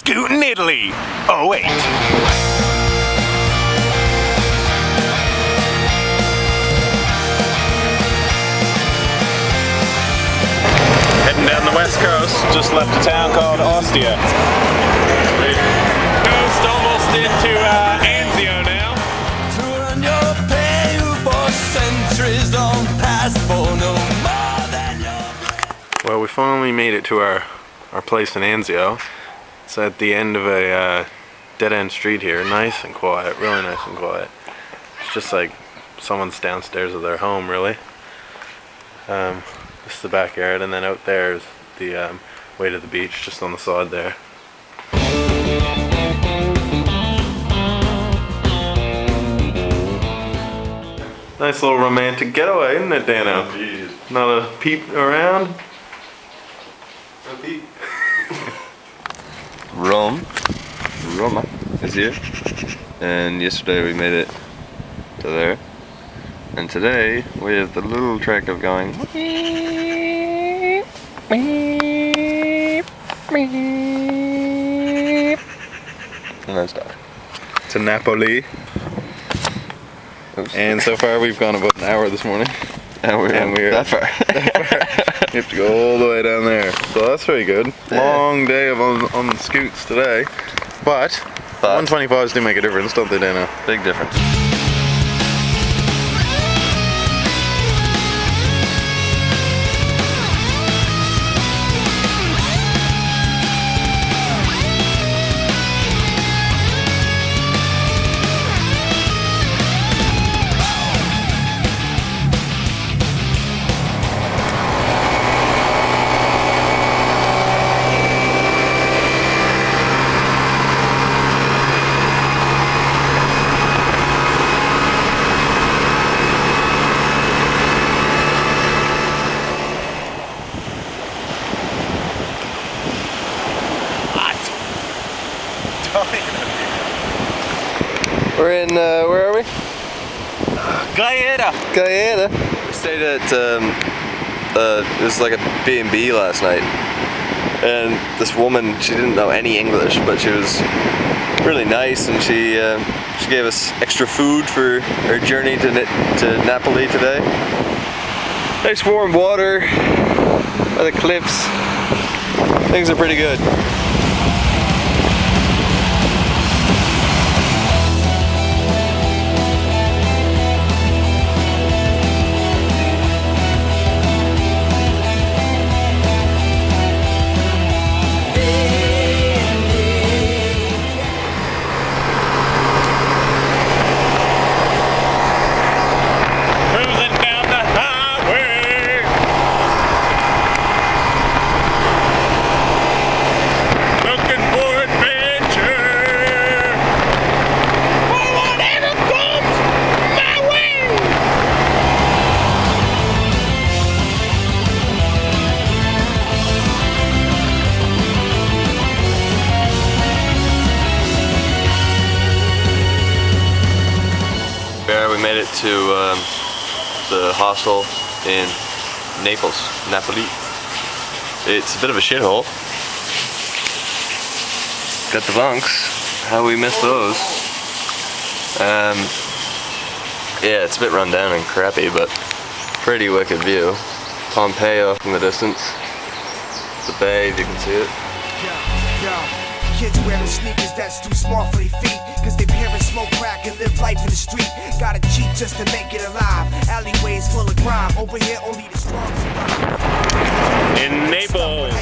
Scootin' Italy. Oh wait. Heading down the west coast, just left a town called Ostia. Coast almost into Anzio now. Well, we finally made it to our place in Anzio. It's at the end of a dead-end street here, nice and quiet, really nice and quiet. It's just like someone's downstairs of their home, really. This is the backyard, and then out there is the way to the beach, just on the side there. Nice little romantic getaway, isn't it, Dano? Oh, not a peep around? No peep. Roma is here, and yesterday we made it to there, and today we have the little trick of going and then stop. To Napoli. Oops. And so far we've gone about an hour this morning. And we're that far. You have to go all the way down there. So that's very good. Long day of on the scoots today. But 125s do make a difference, don't they, Dana? Big difference. We're in, where are we? Gaeta! Gaeta. We stayed at, it was like a B&B last night. And this woman, she didn't know any English, but she was really nice, and she gave us extra food for our journey to Napoli today. Nice warm water by the cliffs. Things are pretty good. We made it to the hostel in Napoli. It's a bit of a shithole. Got the bunks. How we missed those. Yeah, it's a bit run down and crappy, but pretty wicked view. Pompeii off in the distance. The bay, if you can see it. Kids wearing sneakers that's too small for their feet, cause their parents smoke crack and live life in the street. Gotta cheat just to make it alive. Alleyways full of crime. Over here only the strong survive. In Naples.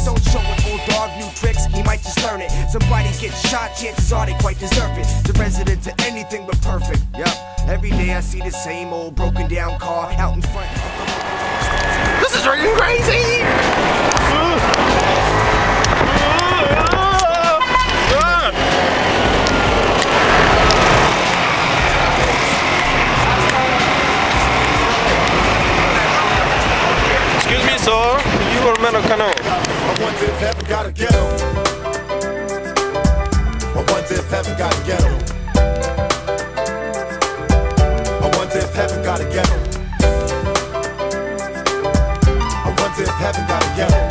Don't show an old dog new tricks, he might just learn it. Somebody gets shot, chances are they quite deserve it. The residents are anything but perfect. Yup. Every day I see the same old broken down car out in front of the... This is freaking crazy! Excuse me, sir. You are meant to canoe. I wonder if heaven gotta get 'em. I wonder if heaven gotta get 'em. I wonder if heaven gotta get 'em. I wonder if heaven gotta get 'em.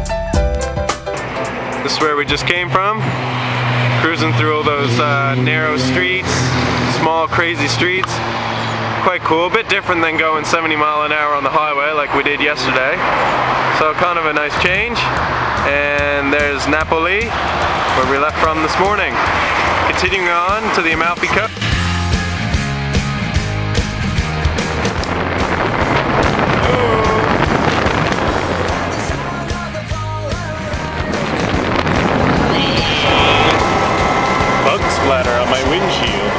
This is where we just came from. Cruising through all those narrow streets, small crazy streets. Quite cool, a bit different than going 70 mile an hour on the highway like we did yesterday. So kind of a nice change. And there's Napoli, where we left from this morning. Continuing on to the Amalfi Coast. Bug splatter on my windshield.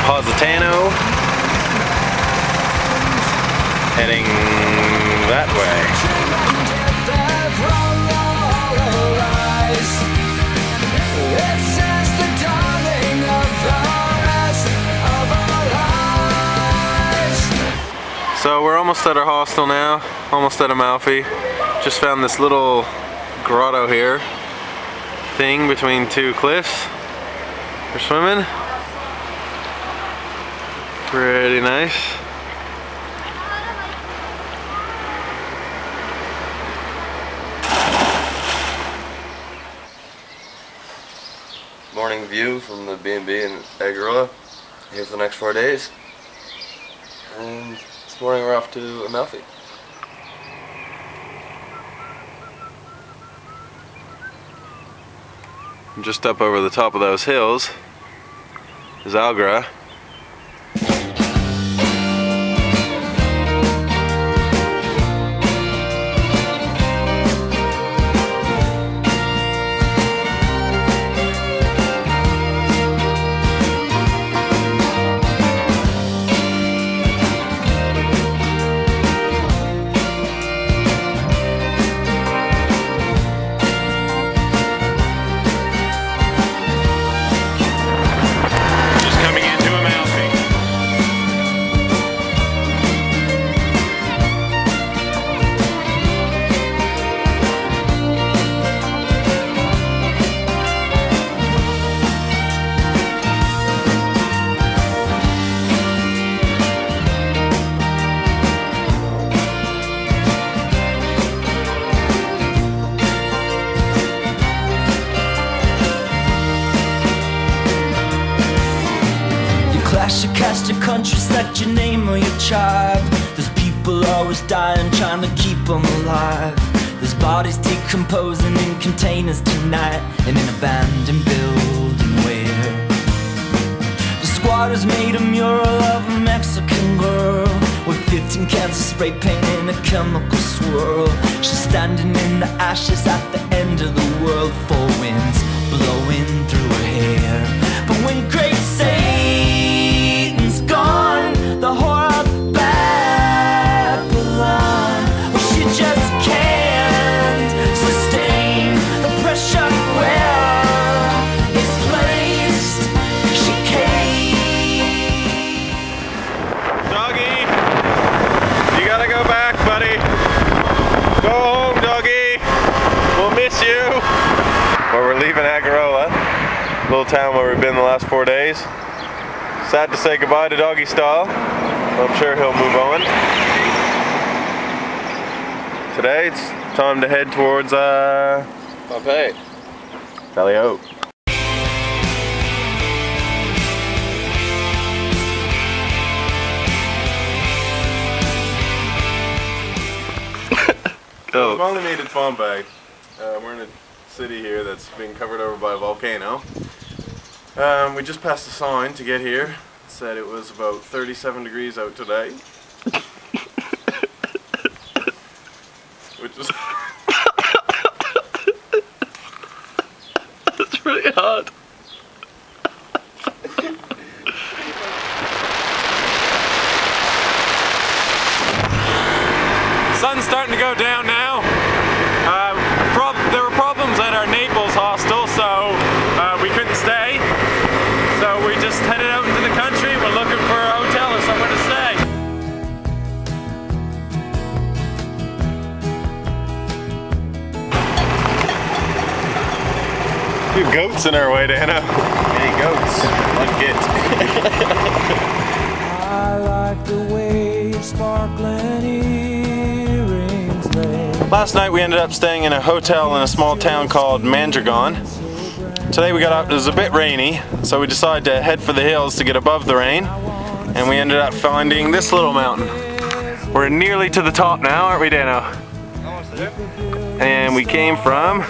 Positano, heading that way. So we're almost at our hostel now, almost at Amalfi. Just found this little grotto here, thing between two cliffs for swimming. Pretty nice. Morning view from the B&B in Agarola. Here for the next 4 days. And this morning we're off to Amalfi. Just up over the top of those hills is Algra. You cast your country, set your name or your tribe. There's people always dying, trying to keep them alive. There's bodies decomposing in containers tonight, in an abandoned building where the squatters made a mural of a Mexican girl with 15 cans of spray paint in a chemical swirl. She's standing in the ashes at the end of the world, four winds blowing through her hair. But when great Satan's gone, the whore of Babylon, well, she just can't sustain the pressure where it's placed. She can't. Doggy, you gotta go back, buddy. Go home, doggy. We'll miss you. Well, we're leaving Agarola, little town where we've been the last 4 days. Sad to say goodbye to Doggy Style, but I'm sure he'll move on. Today it's time to head towards Pompeii. Tally ho. We've only made it to Pompeii. We're in a city here that's being covered over by a volcano. We just passed a sign to get here. It said it was about 37 degrees out today. Which is... That's really hard. Sun's starting to go down now. There were problems at our Naples hostel, so we couldn't stay. So we just headed out into the country. We're looking for a hotel or somewhere to stay. A few goats in our way, Dana. Many goats. One git. I like the way sparkling earrings lay. Last night we ended up staying in a hotel in a small town called Mandragon. Today we got up, it was a bit rainy, so we decided to head for the hills to get above the rain. And we ended up finding this little mountain. We're nearly to the top now, aren't we, Dano? Almost there. And we came from...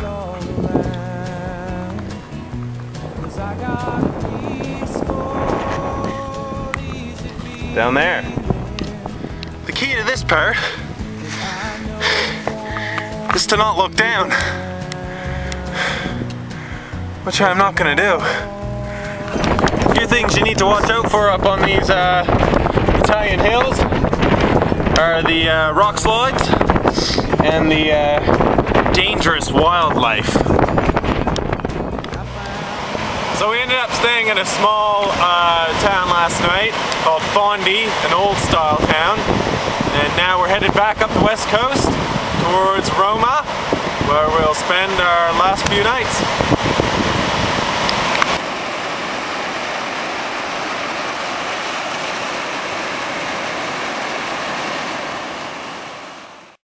down there. The key to this part is to not look down, which I'm not gonna do. A few things you need to watch out for up on these Italian hills are the rock slides and the dangerous wildlife. So we ended up staying in a small town last night called Fondi, an old style town. And now we're headed back up the west coast towards Roma, where we'll spend our last few nights.